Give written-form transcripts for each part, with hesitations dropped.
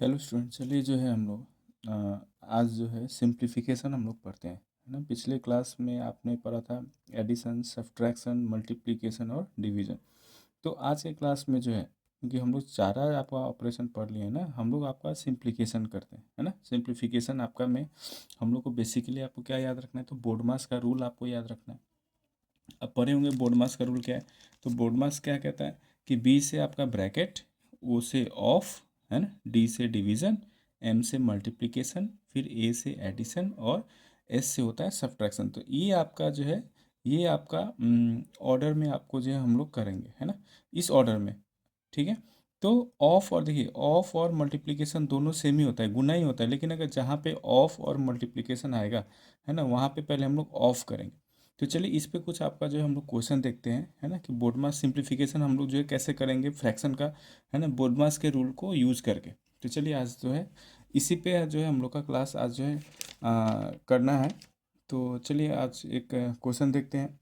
Hello student, चलिए जो है हम लोग आज जो है सिंप्लीफिकेशन हम लोग पढ़ते हैं, है ना। पिछले क्लास में आपने पढ़ा था एडिशन, सब्ट्रैक्शन, मल्टीप्लिकेशन और डिवीजन। तो आज के क्लास में जो है, क्योंकि हम लोग चारा आपका ऑपरेशन पढ़ लिए हैं ना, हम लोग आपका सिंप्लीकेशन करते हैं, है ना। सिंप्लीफिकेशन आपका में हम लोग को बेसिकली आपको क्या याद रखना है, तो बोर्डमास का रूल आपको याद रखना है। अब पढ़े होंगे बोर्डमास का रूल क्या है। तो बोर्डमास क्या कहता है कि बी से आपका ब्रैकेट, ओ से ऑफ, है ना, डी से डिवीज़न, एम से मल्टीप्लिकेशन, फिर ए से एडिशन और एस से होता है सब्ट्रैक्शन। तो ये आपका जो है, ये आपका ऑर्डर में आपको जो है हम लोग करेंगे, है ना, इस ऑर्डर में। ठीक है। तो ऑफ और देखिए, ऑफ और मल्टीप्लिकेशन दोनों सेम ही होता है, गुना ही होता है, लेकिन अगर जहाँ पे ऑफ और मल्टीप्लिकेशन आएगा, है ना, वहाँ पे पहले हम लोग ऑफ करेंगे। तो चलिए इस पे कुछ आपका जो है हम लोग क्वेश्चन देखते हैं, है ना, कि बोर्डमास सिंप्लीफिकेशन हम लोग जो है कैसे करेंगे फ्रैक्शन का, है ना, बोर्डमास के रूल को यूज़ करके। तो चलिए आज जो है इसी पे जो है हम लोग का क्लास आज जो है करना है। तो चलिए आज एक क्वेश्चन देखते हैं।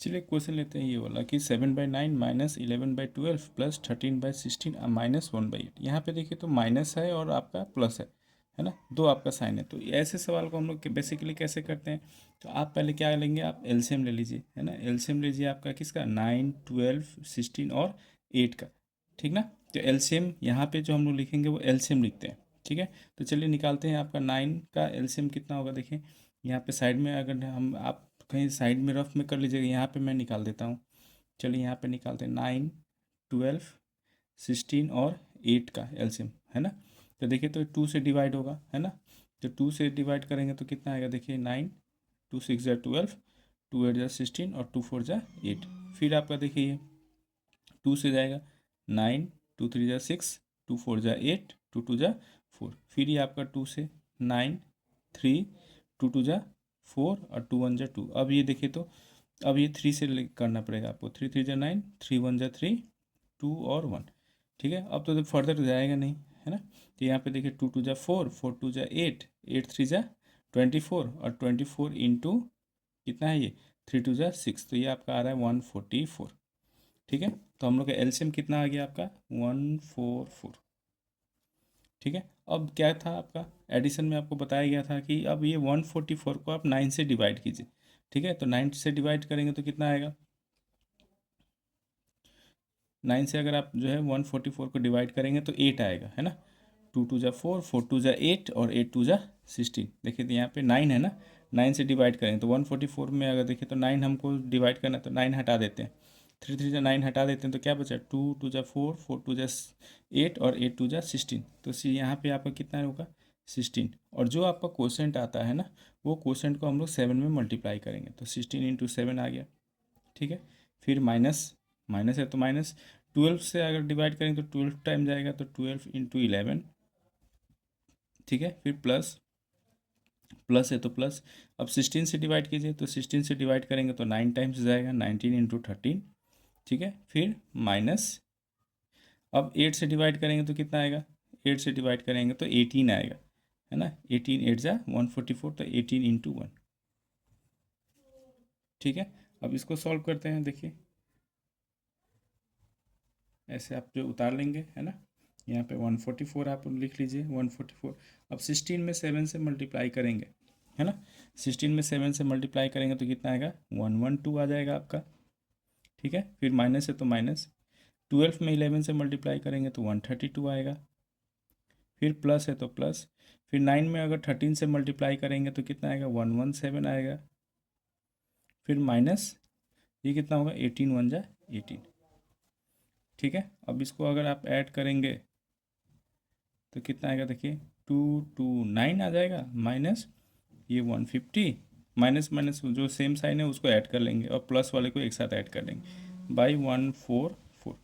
चलिए क्वेश्चन लेते हैं ये वाला कि 7/9 माइनस 11/12 प्लस 13/16 माइनस 1/8। यहाँ पे देखिए तो माइनस है और आपका प्लस है ना, दो आपका साइन है। तो ऐसे सवाल को हम लोग बेसिकली कैसे करते हैं, तो आप पहले क्या लेंगे, आप एलसीएम ले लीजिए, है ना। एलसीएम लीजिए आपका किसका, 9, 12, 16 और 8 का। ठीक ना। तो एलसीएम यहाँ पे जो हम लोग लिखेंगे वो एलसीएम लिखते हैं। ठीक है। तो चलिए निकालते हैं, आपका 9 का एलसीएम कितना होगा, देखिए यहाँ पे साइड में, अगर हम आप कहीं साइड में रफ में कर लीजिएगा, यहाँ पे मैं निकाल देता हूँ। चलिए यहाँ पे निकालते हैं, 9, 12, 16 और 8 का एलसीएम, है ना। तो देखिए तो 2 से डिवाइड होगा, है ना। तो 2 से डिवाइड करेंगे तो कितना आएगा, देखिए 9, 2 6 जा 12, 2 8 जा 16 और 2 4 जा 8। फिर आपका देखिए ये 2 से जाएगा 9, 2 3 जा 6, 2 4 जा 8, 2 2 जा 4। फिर ये आपका 2 से 9, 3, 2 2 जा 4 और 2 1 जा 2। अब ये देखिए तो अब ये 3 से करना पड़ेगा आपको, 3 3 जा 9, 3 1 जा 3, 2 और 1। ठीक है। अब तो फर्दर जाएगा नहीं, है ना। तो यहाँ पे देखिए 2 2 जा 4, 4 2 जा 8, 8 3 जा 24 और 24 इंटू कितना है ये, 3 2 जा 6। तो ये आपका आ रहा है 144। ठीक है। तो हम लोग का एलसीएम कितना आ गया आपका, 144। ठीक है। अब क्या था आपका एडिशन में, आपको बताया गया था कि अब ये 144 को आप 9 से डिवाइड कीजिए। ठीक है। तो 9 से डिवाइड करेंगे तो कितना आएगा, 9 से अगर आप जो है 144 को डिवाइड करेंगे तो 8 आएगा, है ना। 2 2 जा 4, 4 2 जा 8 और 8 2 जा 16। देखिए तो यहाँ पे 9 है ना, 9 से डिवाइड करेंगे तो 144 में अगर देखिए तो 9 हमको डिवाइड करना है, तो 9 हटा देते हैं, 3 3 जा 9 हटा देते हैं, तो क्या बचा, 2 2 जा 4, 4 2 जा 8 और 8 2 जा 16। तो यहाँ पे आपका कितना होगा, 16। और जो आपका क्वोशेंट आता है ना, वो क्वोशेंट को हम लोग 7 में मल्टीप्लाई करेंगे, तो 16 इंटू 7 आ गया। ठीक है। फिर माइनस, माइनस है तो माइनस, 12 से अगर डिवाइड करेंगे तो 12 टाइम जाएगा, तो 12 इंटू 11। ठीक है। फिर प्लस, प्लस है तो प्लस। अब 16 से डिवाइड कीजिए, तो 16 से डिवाइड करेंगे तो 9 टाइम्स जाएगा, 19 इंटू 13। ठीक है। फिर माइनस, अब 8 से डिवाइड करेंगे तो कितना आएगा, 8 से डिवाइड करेंगे तो 18 आएगा, है ना। 18 8 जा 144, तो 18 इंटू 1। ठीक है। अब इसको सॉल्व करते हैं, देखिए ऐसे आप जो उतार लेंगे, है ना। यहाँ पे 144 आप लिख लीजिए, 144। अब 16 में 7 से मल्टीप्लाई करेंगे, है ना। 16 में 7 से मल्टीप्लाई करेंगे तो कितना आएगा, 112 आ जाएगा आपका। ठीक है। फिर माइनस है तो माइनस, 12 में 11 से मल्टीप्लाई करेंगे तो 132 आएगा। फिर प्लस है तो प्लस, फिर 9 में अगर 13 से मल्टीप्लाई करेंगे तो कितना आएगा, 117 आएगा। फिर माइनस, ये कितना होगा, 18 1 जा 18। ठीक है। अब इसको अगर आप ऐड करेंगे तो कितना आएगा, देखिए 229 आ जाएगा, माइनस ये 150, माइनस माइनस जो सेम साइन है उसको ऐड कर लेंगे और प्लस वाले को एक साथ ऐड कर लेंगे, बाई 144।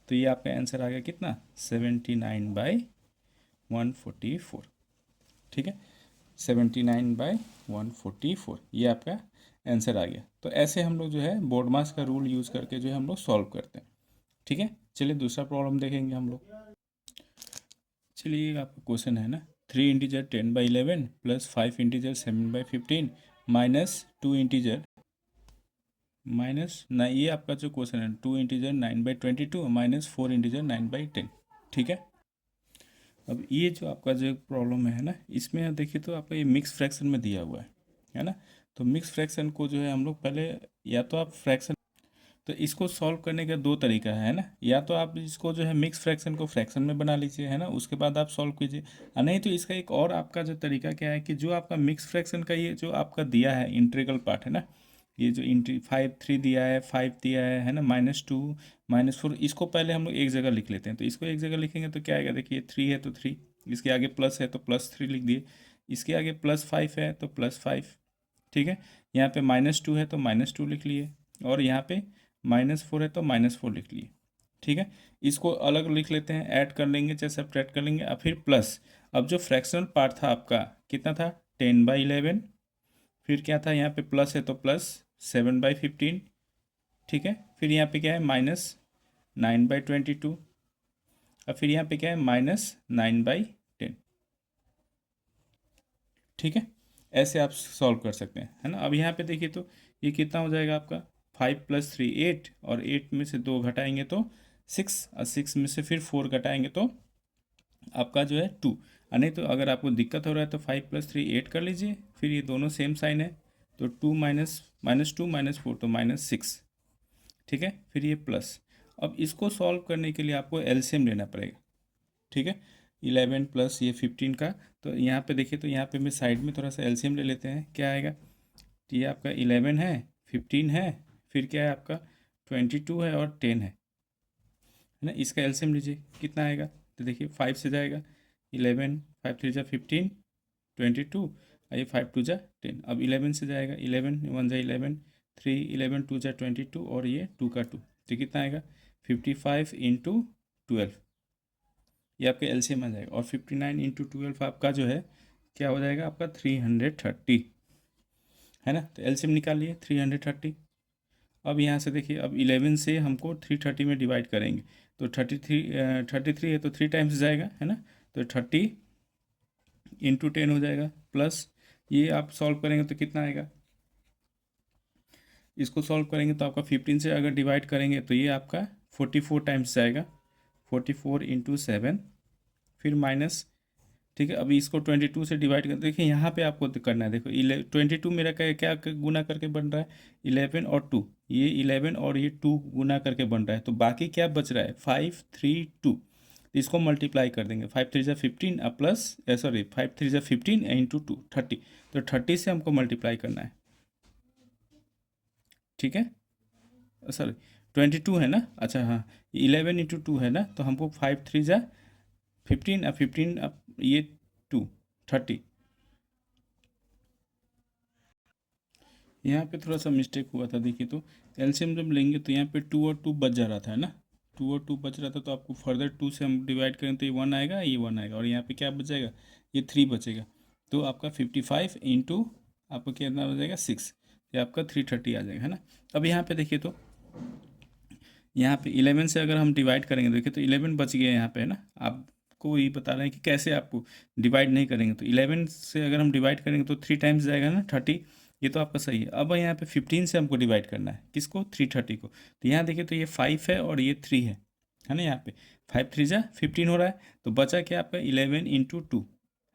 तो ये आपका आंसर आ गया कितना, 79/144। ठीक है। 79/144 ये आपका आंसर आ गया। तो ऐसे हम लोग जो है बोर्डमास का रूल यूज़ करके जो है हम लोग सॉल्व करते हैं। ठीक है। चलिए दूसरा प्रॉब्लम देखेंगे हम लोग। चलिए आपका क्वेश्चन है ना, 3 integer 10/11 plus 5 integer 7/15 minus 2 integer minus ना, ये आपका जो क्वेश्चन है 2 इंटीजर 9/22 माइनस 4 इंटीजर 9/10। ठीक है। अब ये जो आपका जो प्रॉब्लम है ना, इसमें देखिए तो आपका ये मिक्स फ्रैक्शन में दिया हुआ है ना। तो मिक्स फ्रैक्शन को जो है हम लोग पहले, या तो आप फ्रैक्शन, तो इसको सॉल्व करने का दो तरीका है ना, या तो आप इसको जो है मिक्स फ्रैक्शन को फ्रैक्शन में बना लीजिए, है ना, उसके बाद आप सॉल्व कीजिए। और नहीं तो इसका एक और आपका जो तरीका क्या है कि जो आपका मिक्स फ्रैक्शन का ये जो आपका दिया है इंटीग्रल पार्ट है ना, ये जो इंट्री 5 3 दिया है, 5 दिया है ना, -2 -4, इसको पहले हम लोग एक जगह लिख लेते हैं। तो इसको एक जगह लिखेंगे तो क्या आएगा, देखिए 3 है तो 3, इसके आगे प्लस है तो +3 लिख दिए, इसके आगे +5 है तो +5, ठीक है। यहाँ पे -2 है तो -2 लिख लिए, और यहाँ पे -4 है तो -4 लिख लिए, ठीक है। इसको अलग लिख लेते हैं, ऐड कर लेंगे चाहे सब्ट्रैक्ट कर लेंगे, और फिर प्लस। अब जो फ्रैक्शनल पार्ट था आपका कितना था, 10/11, फिर क्या था यहाँ पे प्लस है तो +7/15, ठीक है। फिर यहाँ पे क्या है -9/22, और फिर यहाँ पे क्या है -9/10, ठीक है। ऐसे आप सॉल्व कर सकते हैं, है ना। अब यहाँ पे देखिए तो ये कितना हो जाएगा आपका, 5 + 3 8, और 8 में से 2 घटाएंगे तो 6, और 6 में से फिर 4 घटाएंगे तो आपका जो है 2। और नहीं तो अगर आपको दिक्कत हो रहा है तो 5 + 3 8 कर लीजिए, फिर ये दोनों सेम साइन है तो 2 -2 -4 तो -6, ठीक है। फिर ये प्लस। अब इसको सॉल्व करने के लिए आपको एलसीएम लेना पड़ेगा, ठीक है। 11 प्लस ये 15 का, तो यहाँ पे देखिए तो यहाँ पे मैं साइड में थोड़ा सा एलसीएम ले लेते हैं, क्या आएगा। तो ये आपका 11 है, 15 है, फिर क्या है आपका 22 है, और 10 है ना। इसका एलसीएम लीजिए कितना आएगा, तो देखिए 5 से जाएगा, 11 5 3 जा 15, 22, और ये 5 2 जा 10। अब 11 से जाएगा, 11 1 जा 11, 3 11 2 जा 22, और ये 2 का 2, तो कितना आएगा 55 × 12, ये आपका एलसीएम आ जाएगा। और 59 × 12 आपका जो है क्या हो जाएगा आपका 330, है ना। तो एलसीएम निकाल लिए 330। अब यहाँ से देखिए, अब 11 से हमको 330 में डिवाइड करेंगे तो 33 है तो 3 टाइम्स जाएगा, है ना। तो 30 × 10 हो जाएगा, प्लस ये आप सॉल्व करेंगे तो कितना आएगा, इसको सॉल्व करेंगे तो आपका 15 से अगर डिवाइड करेंगे तो ये आपका 44 टाइम्स जाएगा, 44 × 7, फिर माइनस, ठीक है। अभी इसको 22 से डिवाइड कर, देखिए यहाँ पे आपको करना है, देखो 22 मेरा क्या गुना करके बन रहा है, 11 और 2, ये 11 और ये 2 गुना करके बन रहा है, तो बाकी क्या बच रहा है 5 3 2, तो इसको मल्टीप्लाई कर देंगे, 5 3 जा 15 प्लस, सॉरी 5 3 जा 15 × 2 30, तो 30 से हमको मल्टीप्लाई करना है, ठीक है। सॉरी 22 है ना, अच्छा हाँ, 11 × 2 है ना, तो हमको 5 3 जा 15, 15 ये 2 30। यहाँ पे थोड़ा सा मिस्टेक हुआ था, देखिए तो एलसीएम जब लेंगे तो यहाँ पे 2 और 2 बच जा रहा था, है ना, 2 और 2 बच रहा था, तो आपको फर्दर 2 से हम डिवाइड करें तो ये 1 आएगा, ये 1 आएगा, और यहाँ पे क्या बचेगा, ये 3 बचेगा, तो आपका 55 × आपको कितना हो जाएगा 6, ये आपका 330 आ जाएगा, है ना। अब यहाँ पे देखिए तो यहाँ पे 11 से अगर हम डिवाइड करेंगे, देखिए तो 11 बच गया यहाँ पे, है ना। आपको ये बता रहे हैं कि कैसे आपको डिवाइड नहीं करेंगे, तो 11 से अगर हम डिवाइड करेंगे तो 3 टाइम्स जाएगा ना 30, ये तो आपका सही है। अब यहाँ पे 15 से हमको डिवाइड करना है, किसको 330 को, तो यहाँ देखिए तो ये 5 है और ये 3 है ना। यहाँ पे 5 3 जा 15 हो रहा है, तो बचा क्या आपका 11 × 2,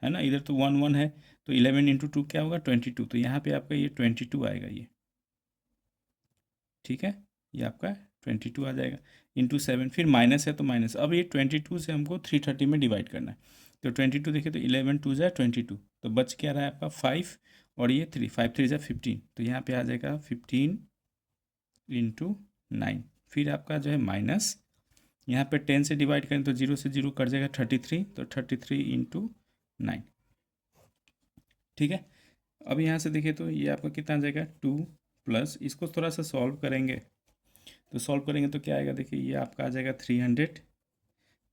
है ना, इधर तो 1 1 है, तो 11 × 2 क्या होगा 22, तो यहाँ पे आपका ये 22 आएगा ये, ठीक है। ये आपका 22 आ जाएगा, × 7, फिर माइनस है तो माइनस। अब ये 22 से हमको 330 में डिवाइड करना है, तो 22 देखिए तो 11 2 जा 22, तो बच क्या रहा है आपका 5, और ये 3 5 3 जा 15, तो यहाँ पे आ जाएगा 15 × 9, फिर आपका जो है माइनस, यहाँ पे 10 से डिवाइड करें तो 0 से 0 कट जाएगा 33, तो 33 × 9, ठीक है। अब यहाँ से देखिए तो ये आपका कितना आ जाएगा 2, प्लस इसको थोड़ा सा सॉल्व करेंगे, तो सॉल्व करेंगे तो क्या आएगा, देखिए ये आपका आ जाएगा 300,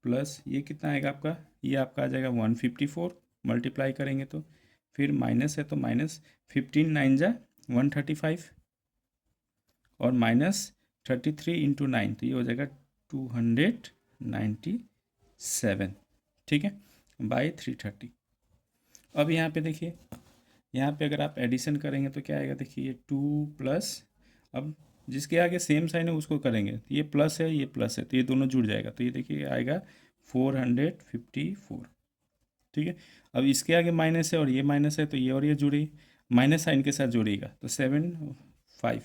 प्लस ये कितना आएगा आपका, ये आपका आ जाएगा 154, मल्टीप्लाई करेंगे तो, फिर माइनस है तो माइनस, 15 9 जा 135, और -33 × 9, तो ये हो जाएगा 297, ठीक है, बाई 330। अब यहाँ पे देखिए, यहाँ पे अगर आप एडिशन करेंगे तो क्या आएगा, देखिए ये 2 प्लस, अब जिसके आगे सेम साइन है उसको करेंगे, तो ये प्लस है ये प्लस है, तो ये दोनों जुड़ जाएगा, तो ये देखिए आएगा 454, ठीक है। अब इसके आगे माइनस है और ये माइनस है, तो ये और ये जुड़ी, माइनस साइन के साथ जोड़िएगा, तो 7 5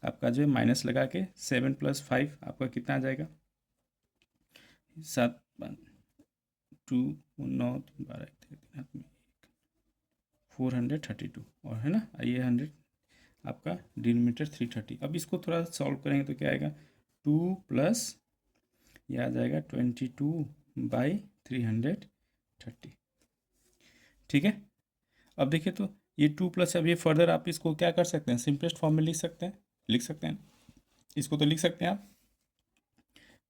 आपका जो है माइनस लगा के 7 + 5 आपका कितना आ जाएगा, 7 2 9 12 432, और है ना, ये 100 आपका डिनोमिनेटर 330। अब इसको थोड़ा सॉल्व करेंगे तो क्या आएगा, 2 प्लस ये आ जाएगा 22/330। ठीक है। अब देखिए तो ये 2 प्लस, अब ये फर्दर आप इसको क्या कर सकते हैं, सिंपलेस्ट फॉर्म में लिख सकते हैं, इसको तो लिख सकते हैं आप।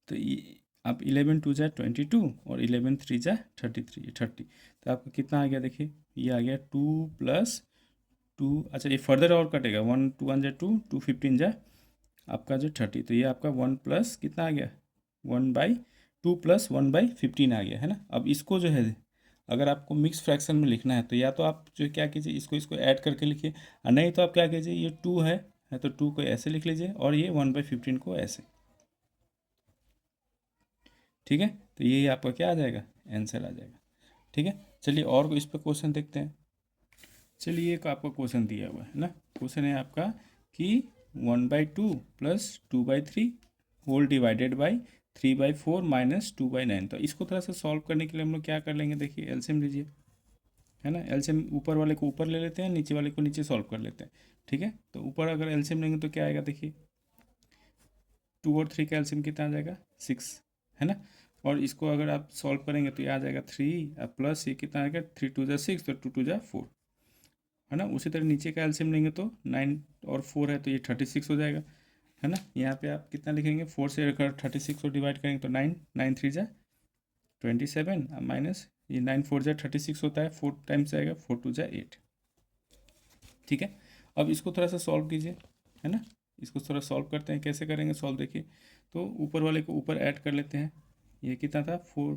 तो ये आप 11 2 जा 22 और 11 3 जा 33, 30, तो आपका कितना आ गया, देखिए ये आ गया 2 + 2, अच्छा ये फर्दर और कटेगा, 1 2 1 जा 2 2 15 जा आपका जो 30, तो ये आपका 1 प्लस कितना आ गया, 1/2 + 1/15 आ गया, है ना। अब इसको जो है अगर आपको मिक्स फ्रैक्शन में लिखना है तो या तो आप जो क्या कीजिए, इसको इसको ऐड करके लिखिए, और नहीं तो आप क्या कीजिए, ये 2 है तो 2 को ऐसे लिख लीजिए और ये 1/15 को ऐसे। ठीक है, तो ये आपका क्या आ जाएगा, आंसर आ जाएगा। ठीक है, चलिए और इस पर क्वेश्चन देखते हैं। चलिए एक आपका क्वेश्चन दिया हुआ है ना, क्वेश्चन है आपका कि 1/2 + 2/3 होल डिवाइडेड बाई 3/4 माइनस 2/9। तो इसको थोड़ा सा सॉल्व करने के लिए हम लोग क्या कर लेंगे, देखिए एलसीएम लीजिए, है ना। एलसीएम ऊपर वाले को ऊपर ले लेते हैं, नीचे वाले को नीचे सॉल्व कर लेते हैं। ठीक है, तो ऊपर अगर एलसीएम लेंगे तो क्या आएगा, देखिए 2 और 3 का एलसीएम कितना आ जाएगा, 6, है ना। और इसको अगर आप सॉल्व करेंगे तो ये आ जाएगा 3 प्लस ये कितना आएगा, 3 2 जा 6, तो 2 2 जा 4, है ना। उसी तरह नीचे का एलसीएम लेंगे तो 9 और 4 है तो ये 36 हो जाएगा, है ना। यहाँ पे आप कितना लिखेंगे, 4 से अगर 36 को डिवाइड करेंगे तो 9 9 3 जा 27 माइनस ये 9 4 जा 36 होता है, 4 टाइम्स आएगा, 4 2 जा 8। ठीक है, अब इसको थोड़ा सा सॉल्व कीजिए, है ना। इसको थोड़ा सॉल्व करते हैं, कैसे करेंगे सॉल्व, देखिए तो ऊपर वाले को ऊपर ऐड कर लेते हैं। ये कितना था, 4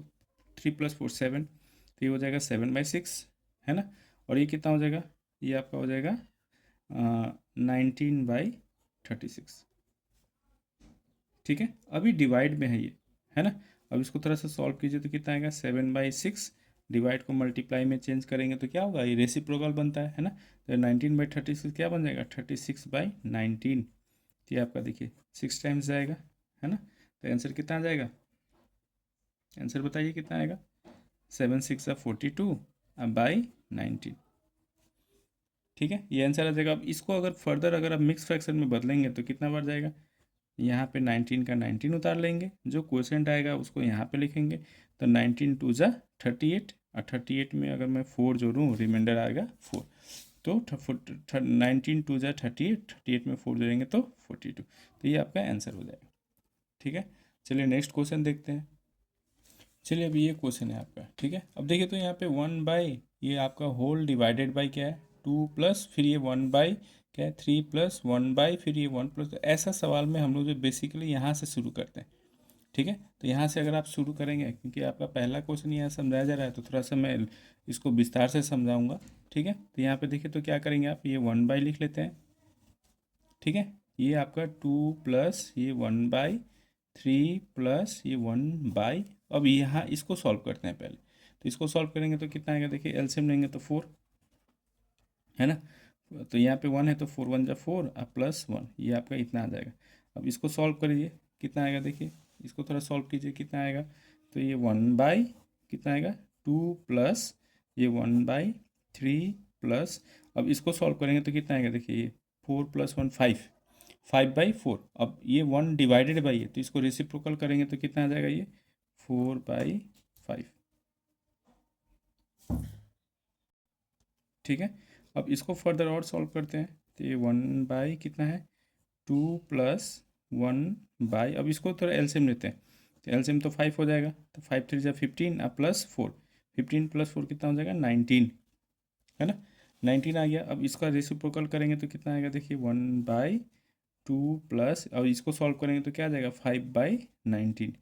3 + 4 7, तो ये हो जाएगा 7/6, है ना। और ये कितना हो जाएगा, ये आपका हो जाएगा 19/36। ठीक है, अभी डिवाइड में है ये, है ना। अब इसको थोड़ा सा सॉल्व कीजिए तो कितना आएगा, 7/6, डिवाइड को मल्टीप्लाई में चेंज करेंगे तो क्या होगा, ये रेसिप्रोकल बनता है ना। तो 19/36 क्या बन जाएगा, 36/19, ये आपका देखिए 6 टाइम्स जाएगा, है ना। तो आंसर कितना आ जाएगा, आंसर बताइए कितना आएगा, 7 6 42/19। ठीक है, ये आंसर आ जाएगा। अब इसको अगर फर्दर अगर आप मिक्स फ्रैक्शन में बदलेंगे तो कितना बढ़ जाएगा, यहाँ पे 19 का 19 उतार लेंगे, जो क्वोशेंट आएगा उसको यहाँ पे लिखेंगे, तो 19 2 जा 38, और 38 में अगर मैं 4 जोड़ूँ रिमाइंडर आएगा 4, तो 19 2 जा 38, 38 में 4 जोड़ेंगे तो 42, तो ये आपका आंसर हो जाएगा। ठीक है, चलिए नेक्स्ट क्वेश्चन देखते हैं। चलिए अभी ये क्वेश्चन है आपका, ठीक है। अब देखिए तो यहाँ पे 1/ ये आपका होल डिवाइडेड बाई क्या है, 2 प्लस फिर ये 1/ क्या है, 3 + 1/ फिर ये 1 प्लस, तो ऐसा सवाल में हम लोग जो बेसिकली यहाँ से शुरू करते हैं। ठीक है, तो यहाँ से अगर आप शुरू करेंगे, क्योंकि आपका पहला क्वेश्चन यहाँ समझाया जा रहा है तो थोड़ा सा मैं इसको विस्तार से समझाऊंगा। ठीक है, तो यहाँ पे देखिए तो क्या करेंगे आप, ये 1/ लिख लेते हैं। ठीक है, ये आपका 2 प्लस ये 1/, 3 प्लस ये 1/, अब यहाँ इसको सॉल्व करते हैं पहले। तो इसको सॉल्व करेंगे तो कितना आएगा, देखिए एलसीएम लेंगे तो 4, है ना। तो यहाँ पे 1 है तो 4 1 जा 4 प्लस 1, ये आपका इतना आ जाएगा। अब इसको सॉल्व करिए, कितना आएगा, देखिए इसको थोड़ा सॉल्व कीजिए, कितना आएगा, तो ये 1/ कितना आएगा, 2 प्लस ये 1/3 प्लस, अब इसको सॉल्व करेंगे तो कितना आएगा, देखिए ये 4 + 1 5, 5/4। अब ये 1 डिवाइडेड बाई है तो इसको रेसिप्रोकल करेंगे तो कितना आ जाएगा, ये 4/5। ठीक है, अब इसको फर्दर और सॉल्व करते हैं, तो ये 1/ कितना है, 2 + 1/, अब इसको थोड़ा एलसीएम लेते हैं, तो एलसीएम तो 5 हो जाएगा, तो 5 3 जा 15 प्लस 4, 15 + 4 कितना हो जाएगा, 19, है ना। 19 आ गया। अब इसका रेसिप्रोकल करेंगे तो कितना आएगा, देखिए 1/2 प्लस, अब इसको सॉल्व करेंगे तो क्या आ जाएगा, 5/19।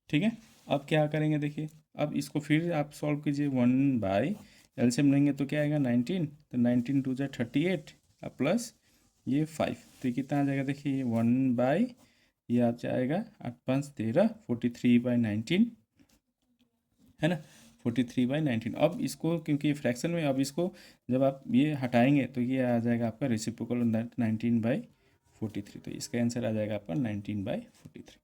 ठीक है, अब क्या करेंगे, देखिए अब इसको फिर आप सॉल्व कीजिए, 1/ एलसीएम लेंगे तो क्या आएगा, 19, तो 19 2 जा 38 प्लस ये 5, तो ये कितना आ जाएगा, देखिए ये 1/, ये आ जाएगा 8 5 13, 43/19, है ना। 43/19। अब इसको क्योंकि ये फ्रैक्शन में, अब इसको जब आप ये हटाएंगे तो ये आ जाएगा आपका रेसिप्रोकल 19/43। तो इसका आंसर आ जाएगा आपका 19/43।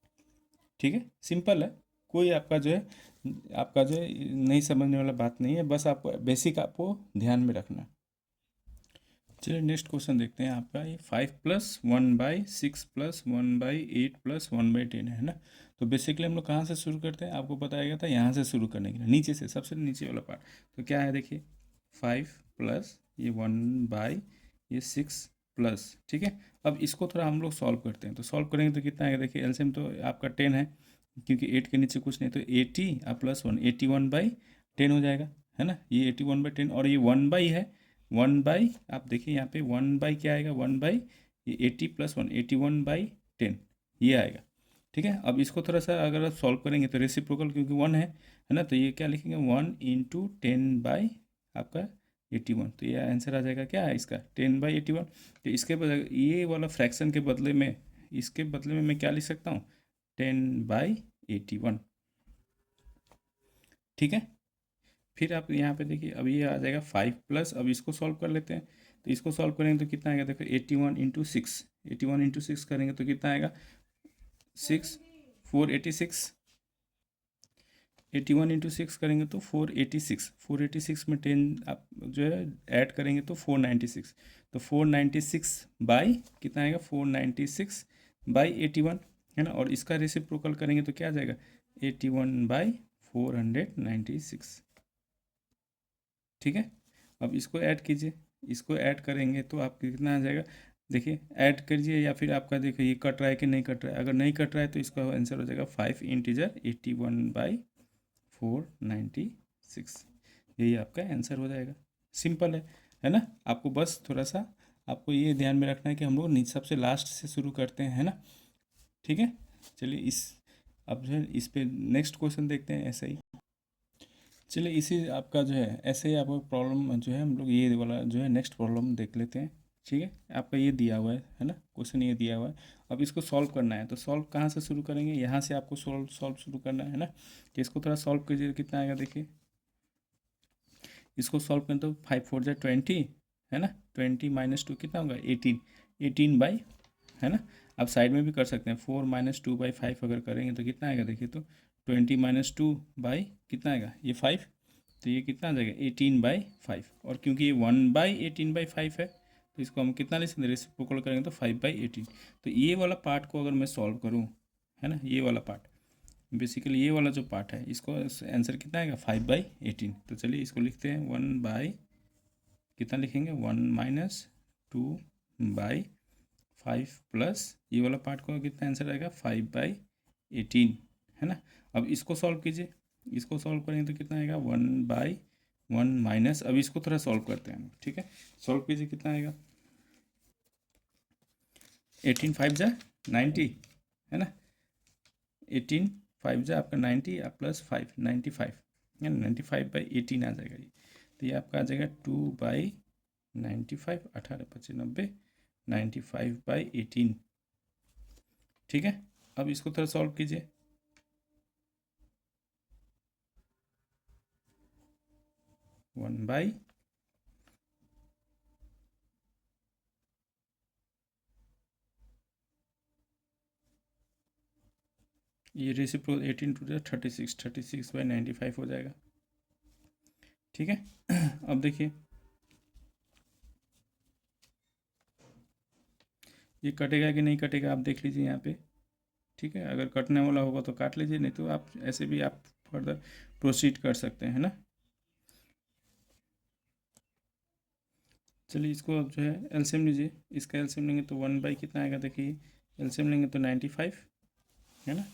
ठीक है, सिंपल है। कोई आपका जो है नहीं समझने वाला बात नहीं है, बस आपको बेसिक आपको ध्यान में रखना है। चलिए नेक्स्ट क्वेश्चन देखते हैं आपका। ये 5+1/6+1/8+1/10 है ना। तो बेसिकली हम लोग कहाँ से शुरू करते हैं, आपको बताया गया था यहाँ से शुरू करने के लिए, नीचे से, सबसे नीचे वाला पार्ट। तो क्या है देखिए, 5 प्लस ये 1/6 प्लस, ठीक है। अब इसको थोड़ा हम लोग सॉल्व करते हैं। तो सॉल्व करेंगे तो कितना आएगा देखिए, एलसीएम तो आपका 10 है, क्योंकि 8 के नीचे कुछ नहीं, तो 80 +1 81/10 हो जाएगा, है ना। ये 81/10 और ये 1 है, 1 आप देखिए यहाँ पे 1 क्या आएगा, 1 ये 80 + 1 81/10 ये आएगा। ठीक है, अब इसको थोड़ा सा अगर आप सॉल्व करेंगे तो रेसिप्रोकल क्योंकि 1 है ना, तो ये क्या लिखेंगे 1 × 10 आपका 81। तो ये आंसर आ जाएगा क्या है इसका 10/81। तो इसके बदले ये वाला फ्रैक्शन के बदले में, इसके बदले में मैं क्या लिख सकता हूँ 10/81। ठीक है, फिर आप यहाँ पे देखिए, अब ये आ जाएगा 5 प्लस, अब इसको सॉल्व कर लेते हैं। तो इसको सॉल्व करेंगे तो कितना आएगा देखो 81 × 6 करेंगे तो कितना आएगा 486। 81 × 6 करेंगे तो 486। 486 में 10 आप जो है ऐड करेंगे तो 496। तो 496 बाई कितना आएगा 496/81 है ना। और इसका रेसिप्रोकल करेंगे तो क्या आ जाएगा 81/496। ठीक है, अब इसको ऐड कीजिए, इसको ऐड करेंगे तो आपको कितना आ जाएगा देखिए, ऐड करिए या फिर आपका देखिए ये कट रहा है कि नहीं कट रहा है। अगर नहीं कट रहा है तो इसका आंसर हो जाएगा 5 इंटीजर 81/496। यही आपका आंसर हो जाएगा। सिंपल है ना। आपको बस थोड़ा सा आपको ये ध्यान में रखना है कि हम लोग सबसे लास्ट से शुरू करते हैं, है ना। ठीक है, चलिए अब जो है इस पे नेक्स्ट क्वेश्चन देखते हैं ऐसे ही। चलिए इसी आपका जो है ऐसे ही आपका प्रॉब्लम जो है हम लोग ये वाला जो है नेक्स्ट प्रॉब्लम देख लेते हैं। ठीक है, आपका ये दिया हुआ है ना, क्वेश्चन ये दिया हुआ है। अब इसको सॉल्व करना है, तो सॉल्व कहाँ से शुरू करेंगे, यहाँ से आपको सॉल्व शुरू करना है ना। तो इसको थोड़ा सॉल्व कीजिए, कितना आएगा देखिए, इसको सॉल्व करें तो 5 4 जा 20 है ना, 20 - 2 कितना होगा 18, 18 है ना। आप साइड में भी कर सकते हैं, 4 - 2/5 अगर करेंगे तो कितना आएगा देखिए, तो 20 - 2 कितना आएगा ये 5। तो ये कितना आ जाएगा 18/5। और क्योंकि ये 1/18/5 है तो इसको हम कितना ले सकते हैं, रेसिप्रोकल करेंगे तो 5/18। तो ये वाला पार्ट को अगर मैं सॉल्व करूँ, है ना, ये वाला पार्ट बेसिकली ये वाला जो पार्ट है, इसको आंसर कितना आएगा 5/18। तो चलिए इसको लिखते हैं कितना लिखेंगे 1 - 2/5 प्लस ये वाला पार्ट को कितना आंसर आएगा 5/18 है ना। अब इसको सॉल्व कीजिए, इसको सॉल्व करेंगे तो कितना आएगा 1/1 माइनस, अब इसको थोड़ा सॉल्व करते हैं। ठीक है, सॉल्व कीजिए, कितना आएगा 18 5 जा 90 है ना। 18 5 जा आपका 90 प्लस 5 95 है ना, 95/18 आ जाएगा ये। तो ये आपका आ जाएगा 2/95 18 25 90 95/18। ठीक है, अब इसको थोड़ा सॉल्व कीजिए, 1 ये रेसिप्रोकल 18 टू 36 36/95 हो जाएगा। ठीक है, अब देखिए ये कटेगा कि नहीं कटेगा, आप देख लीजिए यहाँ पे। ठीक है, अगर कटने वाला होगा तो काट लीजिए, नहीं तो आप ऐसे भी आप फर्दर प्रोसीड कर सकते हैं ना। चलिए इसको जो है एलसीएम लीजिए, इसका एलसीएम लेंगे तो 1 कितना आएगा देखिए, एलसीएम लेंगे तो 95 है ना,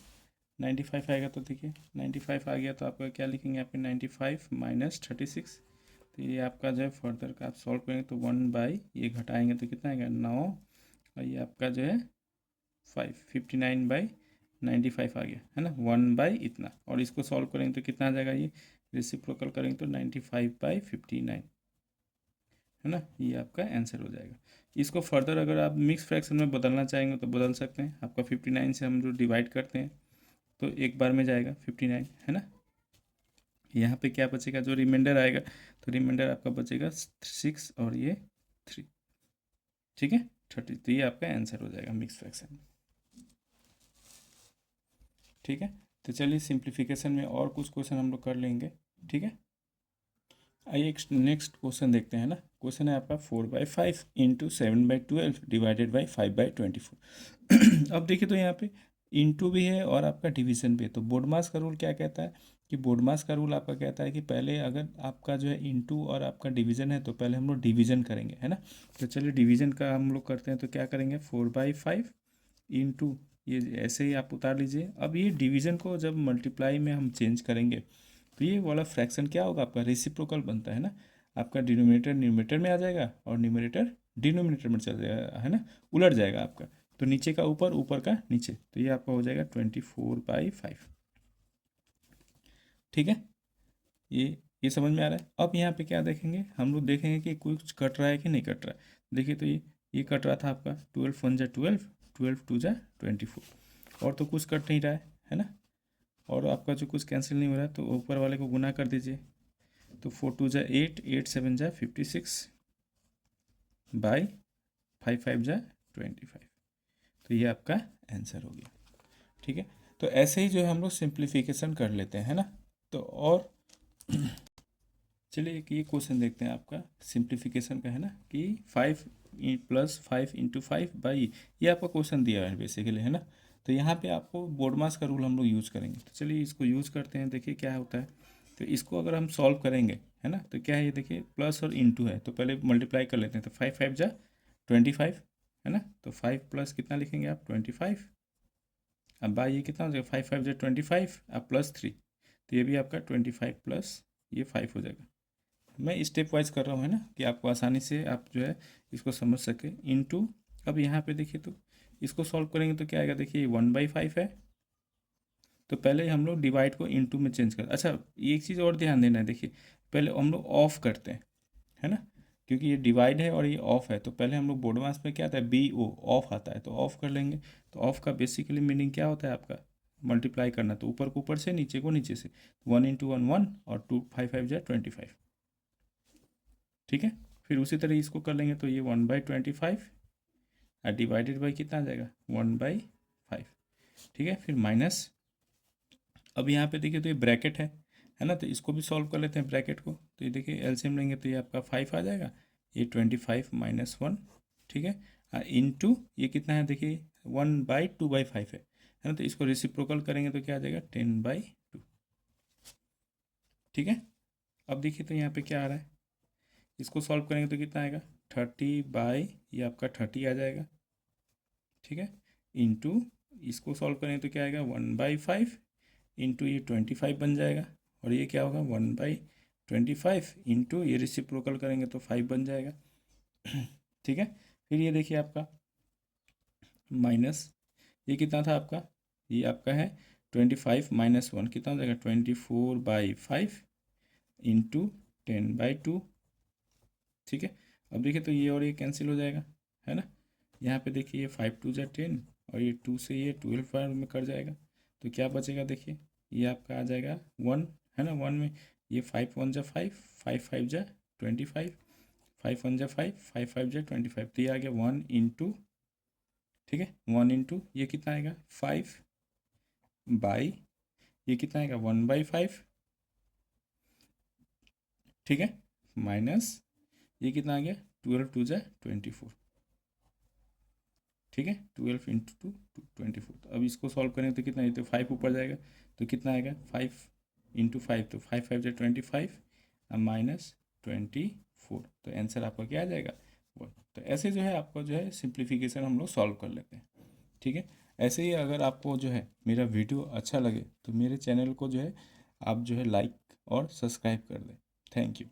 95 आएगा। तो देखिए 95 आ गया तो आपका क्या लिखेंगे यहाँ पे 95 - 36। तो ये आपका जो है फर्दर का आप सॉल्व करेंगे तो 1 ये घटाएंगे तो कितना आएगा 9, और ये आपका जो है 59/95 आ गया है ना, 1 इतना। और इसको सॉल्व करेंगे तो कितना आ जाएगा, ये रेसिप्रोकल करेंगे तो 95/59 है ना। ये आपका आंसर हो जाएगा। इसको फर्दर अगर आप मिक्स फ्रैक्शन में बदलना चाहेंगे तो बदल सकते हैं। आपका 59 से हम जो डिवाइड करते हैं तो एक बार में जाएगा 59 है ना। यहाँ पे क्या बचेगा, जो रिमाइंडर आएगा तो रिमाइंडर आपका बचेगा 6 और ये 3, ठीक है 30। तो ये आपका आंसर हो जाएगा मिक्स फ्रैक्शन, ठीक है। तो चलिए सिंप्लीफिकेशन में और कुछ क्वेश्चन हम लोग कर लेंगे, ठीक है। आइए एक नेक्स्ट क्वेश्चन देखते हैं ना। क्वेश्चन है आपका 4/5 इंटू 7/12 डिवाइडेड बाई 5/24। अब देखिए तो यहाँ पे इंटू भी है और आपका डिवीजन भी है। तो बोडमास का रूल क्या कहता है कि बोडमास का रूल आपका कहता है कि पहले अगर आपका जो है इंटू और आपका डिवीजन है तो पहले हम लोग डिवीजन करेंगे, है ना। तो चलिए डिवीजन का हम लोग करते हैं। तो क्या करेंगे, 4/5 इंटू, ये ऐसे ही आप उतार लीजिए। अब ये डिवीजन को जब मल्टीप्लाई में हम चेंज करेंगे तो ये वाला फ्रैक्शन क्या होगा, आपका रेसिप्रोकल बनता है ना। आपका डिनोमिनेटर न्यूमरेटर में आ जाएगा और न्यूमरेटर डिनोमिनेटर में चल जाएगा, है ना, उलट जाएगा आपका। तो नीचे का ऊपर, ऊपर का नीचे, तो ये आपका हो जाएगा 24/5, ठीक है। ये समझ में आ रहा है। अब यहाँ पे क्या देखेंगे हम लोग, देखेंगे कि कुछ कट रहा है कि नहीं कट रहा है। देखिए तो ये कट रहा था आपका 12 × 12, 12 × 2 = 24, और तो कुछ कट नहीं रहा है ना। और आपका जो कुछ कैंसिल नहीं हो रहा है तो ऊपर वाले को गुना कर दीजिए। तो 4 × 2 = 8, 8 × 7 = 56 बाई 5 × 5 = 25। तो ये आपका आंसर हो गया, ठीक है। तो ऐसे ही जो है हम लोग सिंप्लीफिकेशन कर लेते हैं, है ना। तो और चलिए एक ये क्वेश्चन देखते हैं आपका सिंप्लीफिकेशन का, है ना, कि 5 + 5 × 5 ये आपका क्वेश्चन दिया है बेसिकली, है ना। तो यहाँ पे आपको बोडमास का रूल हम लोग यूज़ करेंगे। तो चलिए इसको यूज़ करते हैं, देखिए क्या होता है। तो इसको अगर हम सॉल्व करेंगे, है ना, तो क्या है ये देखिए प्लस और इंटू है, तो पहले मल्टीप्लाई कर लेते हैं। तो 5 × 5 = 25, है ना। तो 5 प्लस कितना लिखेंगे आप, 25। अब बाई ये कितना हो जाएगा, 5 × 5 = 25, अब +3, तो ये भी आपका 25 प्लस ये 5 हो जाएगा। मैं स्टेप वाइज कर रहा हूँ, है ना, कि आपको आसानी से आप जो है इसको समझ सके। इनटू, अब यहाँ पे देखिए तो इसको सॉल्व करेंगे तो क्या आएगा, देखिए 1/5 है। तो पहले हम लोग डिवाइड को इनटू में चेंज कर, अच्छा एक चीज़ और ध्यान देना है, देखिए पहले हम लोग ऑफ करते हैं, है ना, क्योंकि ये डिवाइड है और ये ऑफ है। तो पहले हम लोग बोर्डमास में क्या आता है, BO ऑफ आता है, तो ऑफ कर लेंगे। तो ऑफ का बेसिकली मीनिंग क्या होता है आपका, मल्टीप्लाई करना। तो ऊपर को ऊपर से, नीचे को नीचे से, 1 × 1 1 और 2 5 5 = 25, ठीक है। फिर उसी तरह इसको कर लेंगे तो ये 1/25 और डिवाइडेड बाई कितना आ जाएगा, 1/5, ठीक है। फिर माइनस, अब यहाँ पे देखिए तो ये ब्रैकेट है ना, तो इसको भी सॉल्व कर लेते हैं ब्रैकेट को। तो ये देखिए एलसीएम लेंगे तो ये आपका 5 आ जाएगा, ये 25 - 1, ठीक है। इनटू ये कितना है, देखिए 1/2/5 है ना। तो इसको रेसिप्रोकल करेंगे तो क्या आ जाएगा, 10/2, ठीक है। अब देखिए तो यहाँ पे क्या आ रहा है, इसको सॉल्व करेंगे तो कितना आएगा, 30 ये आपका 30 आ जाएगा, ठीक है। इंटू इसको सॉल्व करेंगे तो क्या आएगा, 1/5 इंटू ये 25 बन जाएगा, और ये क्या होगा 1/25 इंटू ये रेसिप्रोकल करेंगे तो 5 बन जाएगा, ठीक है। फिर ये देखिए आपका माइनस, ये कितना था आपका, ये आपका है 25 - 1 कितना हो जाएगा, 24/5 इंटू 10/2, ठीक है। अब देखिए तो ये और ये कैंसिल हो जाएगा, है ना। यहाँ पे देखिए ये 5 × 2 = 10 और ये 2 से ये 12 बार में कट जाएगा। तो क्या बचेगा, देखिए ये आपका आ जाएगा 1, है ना। 1 में ये 5 × 1 = 5, 5 × 5 = 25, 5 × 1 = 5, 5 × 5 = 25। तो ये आ गया 1 इंटू, ठीक है, 1 इंटू ये कितना आएगा 5 बाई, ये कितना आएगा 1/5, ठीक है, माइनस ये कितना आ गया 12 × 2 = 24, ठीक है। 12 इंटू 2 24। तो अब इसको सॉल्व करें तो कितना, ये तो 5 ऊपर जाएगा तो कितना आएगा 5 इंटू 5, तो 5 × 5 = 25 और -24। तो आंसर आपका क्या आ जाएगा 1। तो ऐसे जो है आपको जो है सिंप्लीफिकेशन हम लोग सॉल्व कर लेते हैं, ठीक है। ऐसे ही अगर आपको जो है मेरा वीडियो अच्छा लगे तो मेरे चैनल को जो है आप जो है लाइक और सब्सक्राइब कर दें। Thank you.